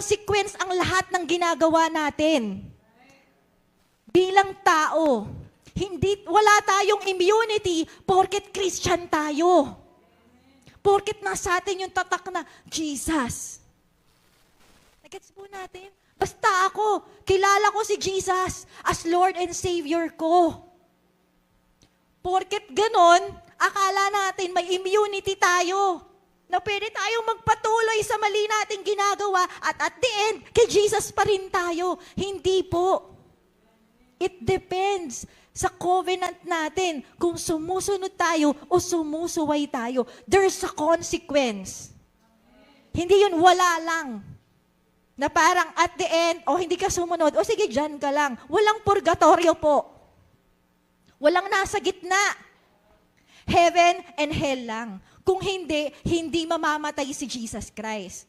consequence ang lahat ng ginagawa natin. Bilang tao, wala tayong immunity porket Christian tayo. Porket nasa atin yung tatak na Jesus. Nagets po natin? Basta ako, kilala ko si Jesus as Lord and Savior ko. Porket ganon, akala natin may immunity tayo. Na pwede tayong magpatuloy sa mali nating ginagawa at at the end, kay Jesus pa rin tayo. Hindi po. It depends sa covenant natin kung sumusunod tayo o sumusuway tayo. There's a consequence. Hindi yun wala lang. Na parang at the end, hindi ka sumunod, sige, dyan ka lang. Walang purgatorio po. Walang nasa gitna. Heaven and hell lang. Kung hindi, hindi mamamatay si Jesus Christ.